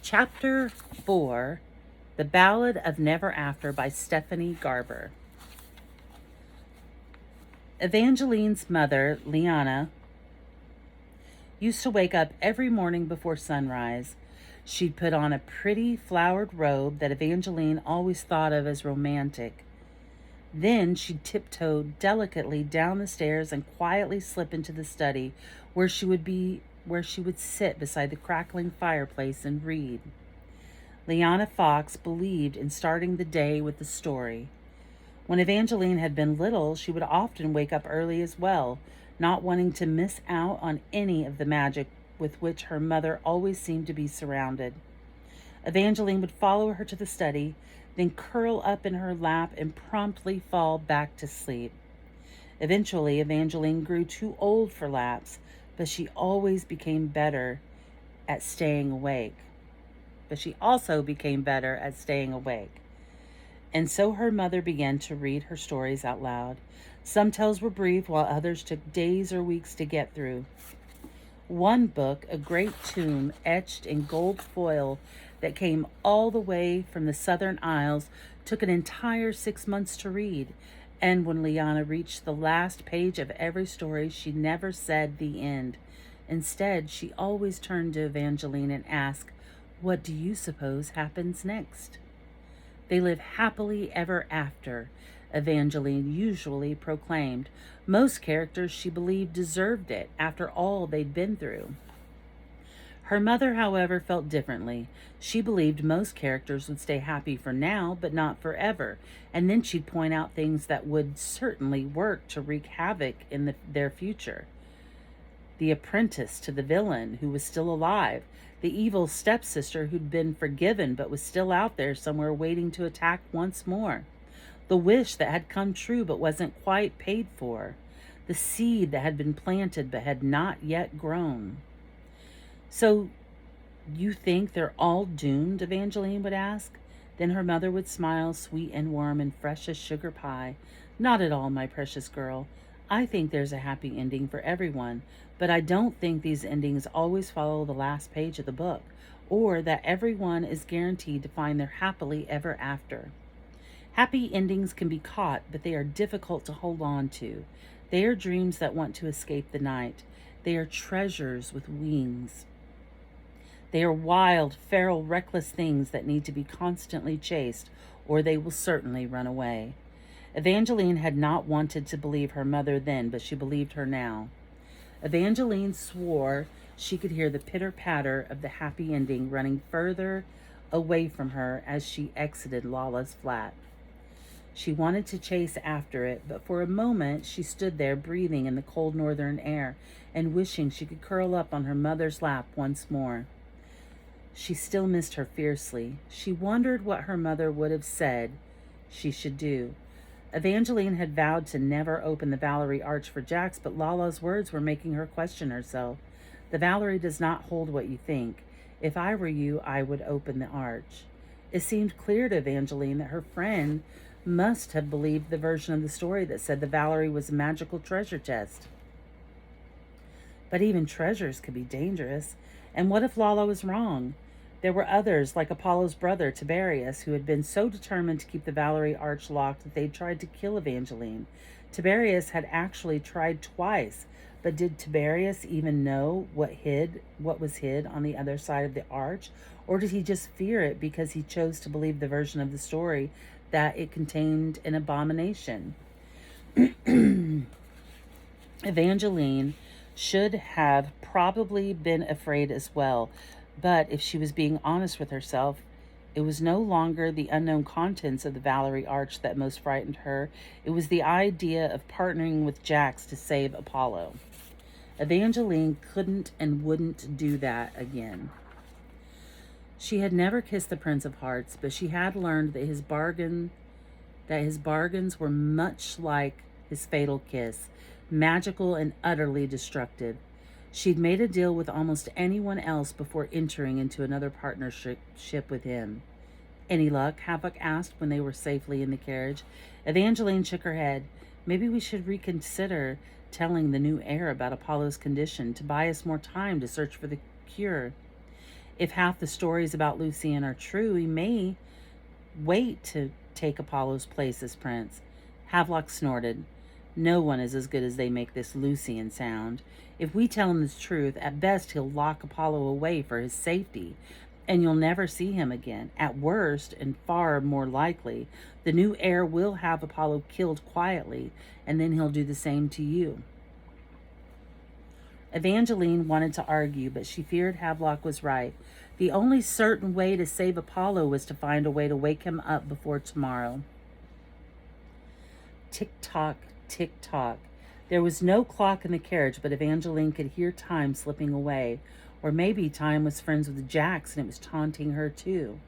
Chapter 4, The Ballad of Never After by Stephanie Garber. Evangeline's mother, Liana, used to wake up every morning before sunrise. She'd put on a pretty flowered robe that Evangeline always thought of as romantic. Then she'd tiptoe delicately down the stairs and quietly slip into the study where she would sit beside the crackling fireplace and read. Liana Fox believed in starting the day with a story. When Evangeline had been little, she would often wake up early as well, not wanting to miss out on any of the magic with which her mother always seemed to be surrounded. Evangeline would follow her to the study, then curl up in her lap and promptly fall back to sleep. Eventually, Evangeline grew too old for laps, but she always became better at staying awake. But she also became better at staying awake. And so her mother began to read her stories out loud. Some tales were brief, while others took days or weeks to get through. One book, a great tome etched in gold foil that came all the way from the Southern Isles, took an entire 6 months to read. And when Liana reached the last page of every story, she never said the end. Instead, she always turned to Evangeline and asked, "What do you suppose happens next?" "They live happily ever after," Evangeline usually proclaimed. Most characters, she believed, deserved it after all they'd been through. Her mother, however, felt differently. She believed most characters would stay happy for now, but not forever, and then she'd point out things that would certainly work to wreak havoc in their future. The apprentice to the villain who was still alive, the evil stepsister who'd been forgiven but was still out there somewhere waiting to attack once more, the wish that had come true but wasn't quite paid for, the seed that had been planted but had not yet grown. "So you think they're all doomed?" Evangeline would ask. Then her mother would smile, sweet and warm and fresh as sugar pie. "Not at all, my precious girl. I think there's a happy ending for everyone, but I don't think these endings always follow the last page of the book, or that everyone is guaranteed to find their happily ever after. Happy endings can be caught, but they are difficult to hold on to. They are dreams that want to escape the night. They are treasures with wings. They are wild, feral, reckless things that need to be constantly chased, or they will certainly run away." Evangeline had not wanted to believe her mother then, but she believed her now. Evangeline swore she could hear the pitter-patter of the happy ending running further away from her as she exited Lala's flat. She wanted to chase after it, but for a moment she stood there breathing in the cold northern air and wishing she could curl up on her mother's lap once more. She still missed her fiercely. She wondered what her mother would have said she should do. Evangeline had vowed to never open the Valerie Arch for Jax, but Lala's words were making her question herself. "The Valerie does not hold what you think. If I were you, I would open the arch." It seemed clear to Evangeline that her friend must have believed the version of the story that said the Valerie was a magical treasure chest. But even treasures could be dangerous. And what if Lala was wrong? There were others, like Apollo's brother, Tiberius, who had been so determined to keep the Valerie Arch locked that they'd tried to kill Evangeline. Tiberius had actually tried twice, but did Tiberius even know what was hid on the other side of the arch? Or did he just fear it because he chose to believe the version of the story that it contained an abomination? Evangeline should have probably been afraid as well, but if she was being honest with herself, it was no longer the unknown contents of the Valerie Arch that most frightened her. It was the idea of partnering with Jax to save Apollo. Evangeline couldn't and wouldn't do that again. She had never kissed the Prince of Hearts, but she had learned that his bargains were much like his fatal kiss, magical and utterly destructive. She'd made a deal with almost anyone else before entering into another partnership with him. "Any luck?" Havoc asked when they were safely in the carriage. Evangeline shook her head. "Maybe we should reconsider telling the new heir about Apollo's condition to buy us more time to search for the cure." If half the stories about Lucian are true, he may wait to take Apollo's place as prince. Havelock snorted. No one is as good as they make this Lucian sound. If we tell him the truth, at best he'll lock Apollo away for his safety, and you'll never see him again. At worst, and far more likely, the new heir will have Apollo killed quietly, and then he'll do the same to you. Evangeline wanted to argue, but she feared Havelock was right. The only certain way to save Apollo was to find a way to wake him up before tomorrow. Tick-tock, tick-tock. There was no clock in the carriage, but Evangeline could hear time slipping away. Or maybe time was friends with Jax and it was taunting her too.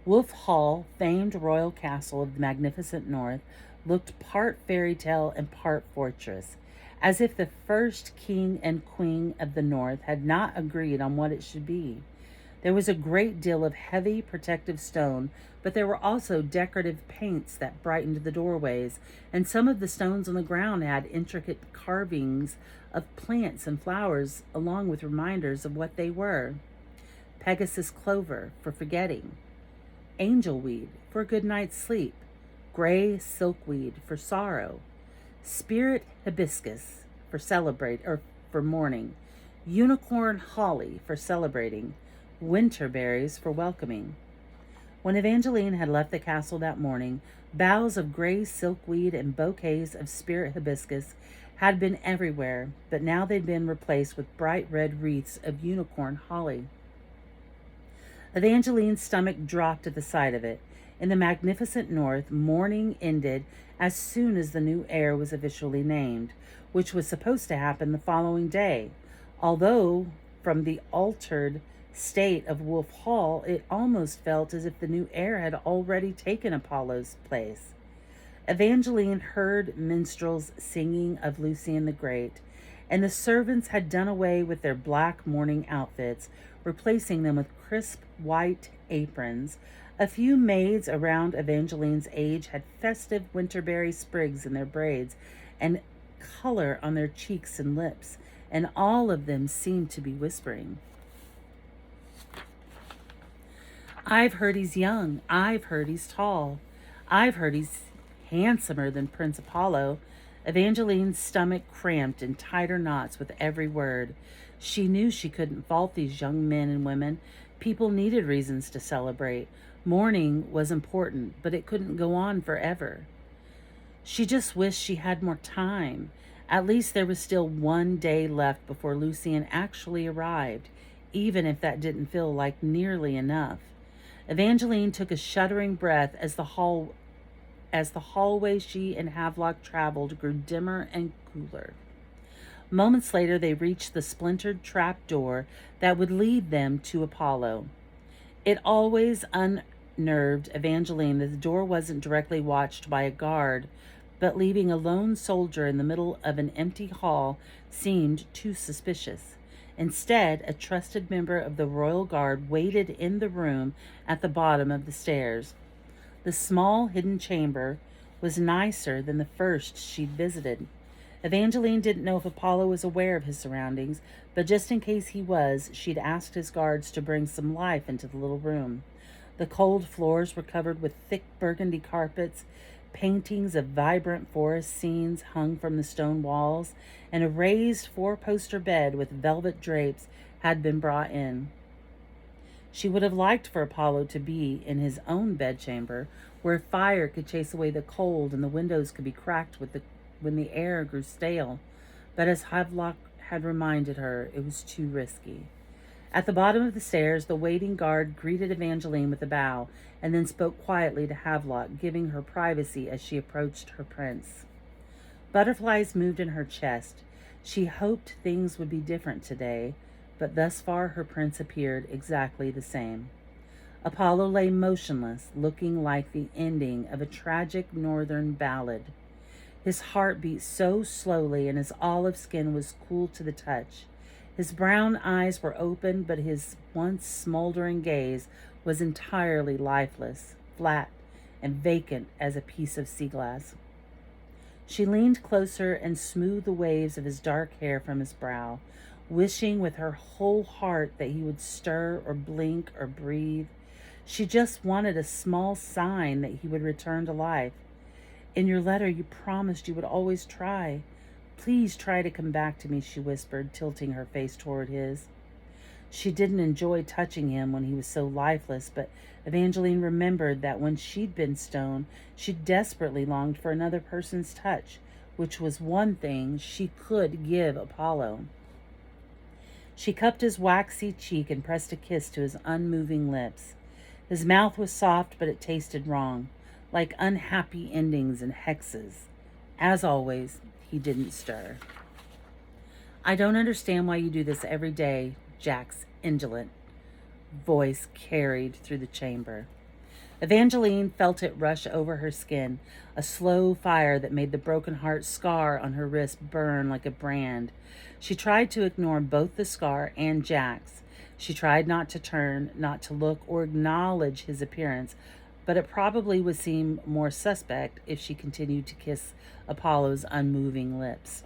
Wolf Hall, famed royal castle of the magnificent north, looked part fairy tale and part fortress, as if the first king and queen of the north had not agreed on what it should be. There was a great deal of heavy protective stone, but there were also decorative paints that brightened the doorways, and some of the stones on the ground had intricate carvings of plants and flowers, along with reminders of what they were. Pegasus clover for forgetting, angelweed for a good night's sleep, gray silkweed for sorrow, spirit hibiscus for mourning, unicorn holly for celebrating, winter berries for welcoming. When Evangeline had left the castle that morning, boughs of gray silkweed and bouquets of spirit hibiscus had been everywhere, but now they'd been replaced with bright red wreaths of unicorn holly. Evangeline's stomach dropped at the sight of it. In the magnificent north, mourning ended as soon as the new heir was officially named, which was supposed to happen the following day, although from the altered state of Wolf Hall, it almost felt as if the new heir had already taken Apollo's place. Evangeline heard minstrels singing of Lucian the Great, and the servants had done away with their black mourning outfits, replacing them with crisp white aprons. A few maids around Evangeline's age had festive winterberry sprigs in their braids and color on their cheeks and lips, and all of them seemed to be whispering. I've heard he's young. I've heard he's tall. I've heard he's handsomer than Prince Apollo. Evangeline's stomach cramped in tighter knots with every word. She knew she couldn't fault these young men and women. People needed reasons to celebrate. Mourning was important, but it couldn't go on forever. She just wished she had more time. At least there was still one day left before Lucian actually arrived, even if that didn't feel like nearly enough. Evangeline took a shuddering breath as the hallway she and Havelock traveled grew dimmer and cooler. Moments later, they reached the splintered trap door that would lead them to Apollo. It always unnerved Evangeline that the door wasn't directly watched by a guard, but leaving a lone soldier in the middle of an empty hall seemed too suspicious. Instead, a trusted member of the royal guard waited in the room at the bottom of the stairs. The small hidden chamber was nicer than the first she'd visited. Evangeline didn't know if Apollo was aware of his surroundings, but just in case he was, she'd asked his guards to bring some life into the little room. The cold floors were covered with thick burgundy carpets, paintings of vibrant forest scenes hung from the stone walls, and a raised four-poster bed with velvet drapes had been brought in. She would have liked for Apollo to be in his own bedchamber, where fire could chase away the cold and the windows could be cracked when the air grew stale, but as Havelock had reminded her, it was too risky. At the bottom of the stairs, the waiting guard greeted Evangeline with a bow, and then spoke quietly to Havelock, giving her privacy as she approached her prince. Butterflies moved in her chest. She hoped things would be different today, but thus far her prince appeared exactly the same. Apollo lay motionless, looking like the ending of a tragic northern ballad. His heart beat so slowly, and his olive skin was cool to the touch. His brown eyes were open, but his once smoldering gaze was entirely lifeless, flat, and vacant as a piece of sea glass. She leaned closer and smoothed the waves of his dark hair from his brow. wishing with her whole heart that he would stir or blink or breathe. She just wanted a small sign that he would return to life. In your letter, you promised you would always try. Please try to come back to me, she whispered, tilting her face toward his. She didn't enjoy touching him when he was so lifeless, but Evangeline remembered that when she'd been stoned, she desperately longed for another person's touch, which was one thing she could give Apollo. She cupped his waxy cheek and pressed a kiss to his unmoving lips. His mouth was soft, but it tasted wrong, like unhappy endings and hexes. As always, he didn't stir. I don't understand why you do this every day, Jack's indolent voice carried through the chamber. Evangeline felt it rush over her skin, a slow fire that made the broken heart scar on her wrist burn like a brand. She tried to ignore both the scar and Jack's. She tried not to turn, not to look or acknowledge his appearance, but it probably would seem more suspect if she continued to kiss Apollo's unmoving lips.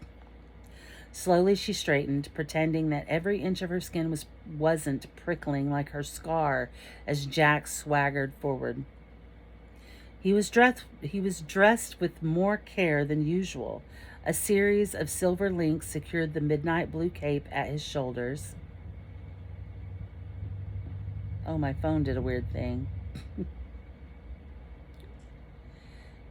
Slowly she straightened, pretending that every inch of her skin wasn't prickling like her scar as Jack swaggered forward. He was dressed with more care than usual. A series of silver links secured the midnight blue cape at his shoulders. Oh, my phone did a weird thing.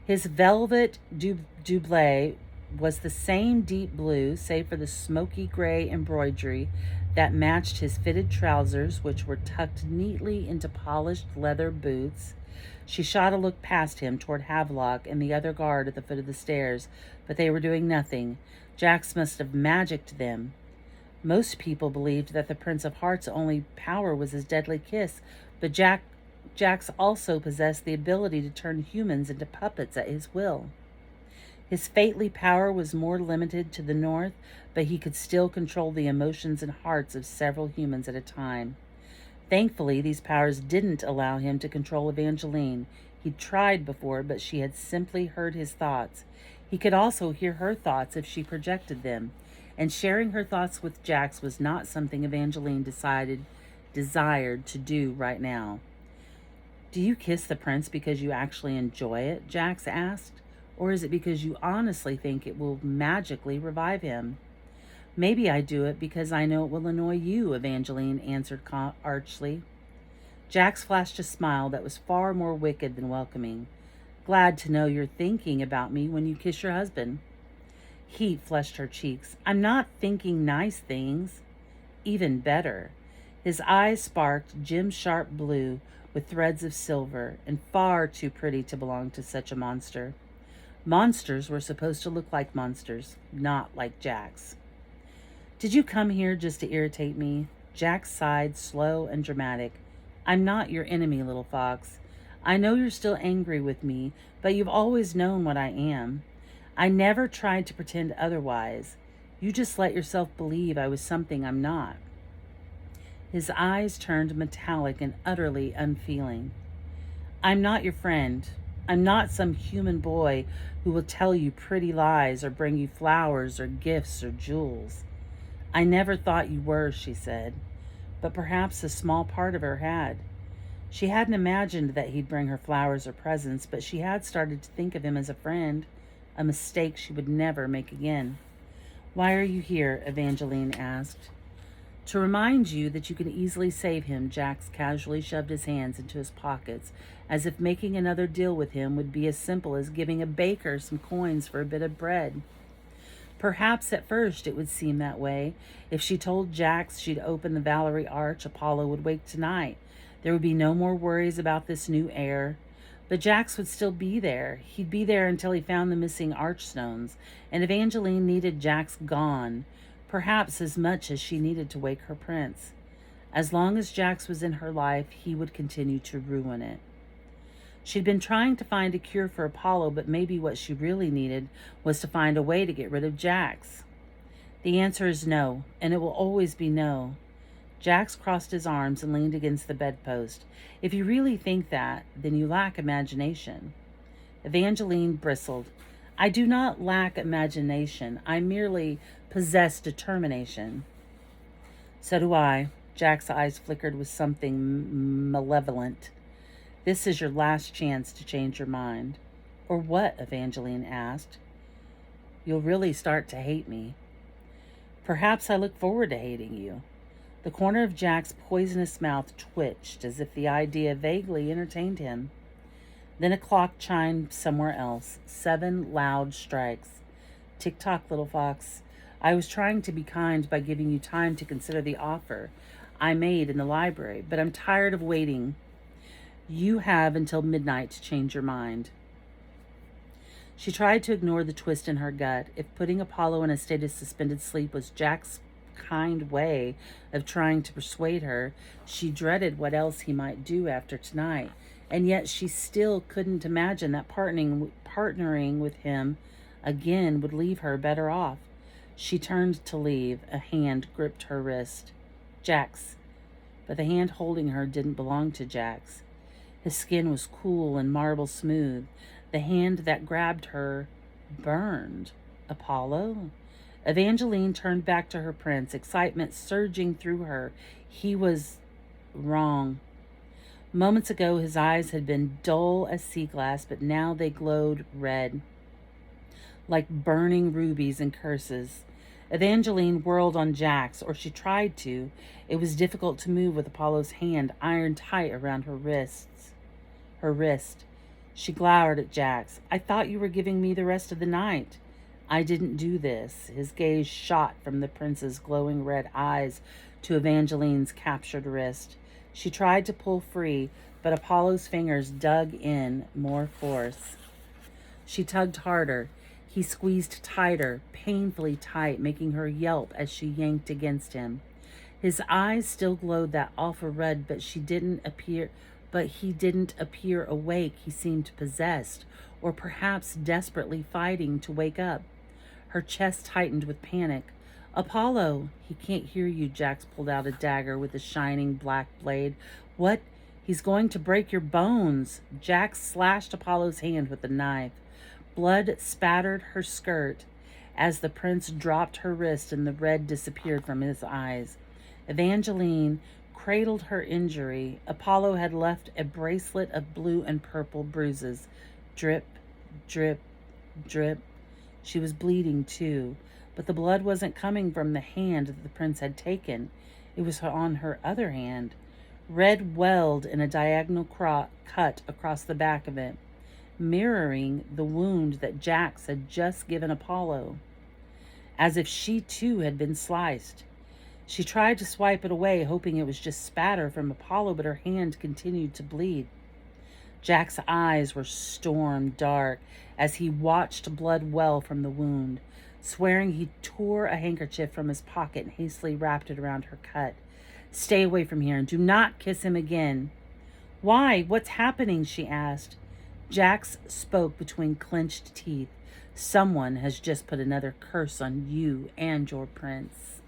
His velvet doublet was the same deep blue, save for the smoky gray embroidery that matched his fitted trousers, which were tucked neatly into polished leather boots. She shot a look past him toward Havelock and the other guard at the foot of the stairs, but they were doing nothing. Jax must have magicked them. Most people believed that the Prince of Hearts' only power was his deadly kiss, but Jax also possessed the ability to turn humans into puppets at his will. His fatally power was more limited to the north, but he could still control the emotions and hearts of several humans at a time. Thankfully, these powers didn't allow him to control Evangeline. He'd tried before, but she had simply heard his thoughts. He could also hear her thoughts if she projected them, and sharing her thoughts with Jax was not something Evangeline desired to do right now. Do you kiss the prince because you actually enjoy it? Jax asked. Or is it because you honestly think it will magically revive him? Maybe I do it because I know it will annoy you, Evangeline answered archly. Jax flashed a smile that was far more wicked than welcoming. Glad to know you're thinking about me when you kiss your husband. Heat flushed her cheeks. I'm not thinking nice things. Even better. His eyes sparked gem-sharp blue with threads of silver, and far too pretty to belong to such a monster. Monsters were supposed to look like monsters, not like Jax. Did you come here just to irritate me? Jax sighed, slow and dramatic. I'm not your enemy, little fox. I know you're still angry with me, but you've always known what I am. I never tried to pretend otherwise. You just let yourself believe I was something I'm not. His eyes turned metallic and utterly unfeeling. I'm not your friend. I'm not some human boy who will tell you pretty lies or bring you flowers or gifts or jewels. I never thought you were, she said, but perhaps a small part of her had. She hadn't imagined that he'd bring her flowers or presents, but she had started to think of him as a friend, a mistake she would never make again. Why are you here? Evangeline asked. To remind you that you can easily save him, Jax casually shoved his hands into his pockets, as if making another deal with him would be as simple as giving a baker some coins for a bit of bread. Perhaps at first it would seem that way. If she told Jax she'd open the Valerie Arch, Apollo would wake tonight. There would be no more worries about this new heir. But Jax would still be there. He'd be there until he found the missing archstones, and Evangeline needed Jax gone, perhaps as much as she needed to wake her prince. As long as Jax was in her life, he would continue to ruin it. She'd been trying to find a cure for Apollo, but maybe what she really needed was to find a way to get rid of Jax. The answer is no, and it will always be no. Jax crossed his arms and leaned against the bedpost. If you really think that, then you lack imagination. Evangeline bristled. I do not lack imagination. I merely possess determination. So do I. Jack's eyes flickered with something malevolent. This is your last chance to change your mind. Or what? Evangeline asked. You'll really start to hate me. Perhaps I look forward to hating you. The corner of Jack's poisonous mouth twitched as if the idea vaguely entertained him. Then a clock chimed somewhere else. 7 loud strikes. Tick-tock, little fox. I was trying to be kind by giving you time to consider the offer I made in the library, but I'm tired of waiting. You have until midnight to change your mind. She tried to ignore the twist in her gut. If putting Apollo in a state of suspended sleep was Jack's kind way of trying to persuade her, she dreaded what else he might do after tonight. And yet she still couldn't imagine that partnering with him again would leave her better off. She turned to leave. A hand gripped her wrist. Jack's. But the hand holding her didn't belong to Jack's. His skin was cool and marble smooth. The hand that grabbed her burned. Apollo? Evangeline turned back to her prince, excitement surging through her. He was wrong. Moments ago, his eyes had been dull as sea glass, but now they glowed red, like burning rubies and curses. Evangeline whirled on Jack's, or she tried to. It was difficult to move with Apollo's hand iron tight around her wrist. She glowered at Jack's. I thought you were giving me the rest of the night. I didn't do this. His gaze shot from the prince's glowing red eyes to Evangeline's captured wrist. She tried to pull free, but Apollo's fingers dug in more force. She tugged harder. He squeezed tighter, painfully tight, making her yelp as she yanked against him. His eyes still glowed that awful red, but he didn't appear awake. He seemed possessed, or perhaps desperately fighting to wake up. Her chest tightened with panic. Apollo! He can't hear you. Jax pulled out a dagger with a shining black blade. What? He's going to break your bones. Jax slashed Apollo's hand with the knife. Blood spattered her skirt as the prince dropped her wrist and the red disappeared from his eyes. Evangeline cradled her injury. Apollo had left a bracelet of blue and purple bruises. Drip, drip, drip. She was bleeding too, but the blood wasn't coming from the hand that the prince had taken. It was on her other hand. Red welled in a diagonal cut across the back of it, mirroring the wound that Jax had just given Apollo, as if she too had been sliced. She tried to swipe it away, hoping it was just spatter from Apollo, but her hand continued to bleed. Jack's eyes were storm dark as he watched blood well from the wound. Swearing, he tore a handkerchief from his pocket and hastily wrapped it around her cut. Stay away from here and do not kiss him again. Why? What's happening? She asked. Jax spoke between clenched teeth. Someone has just put another curse on you and your prince.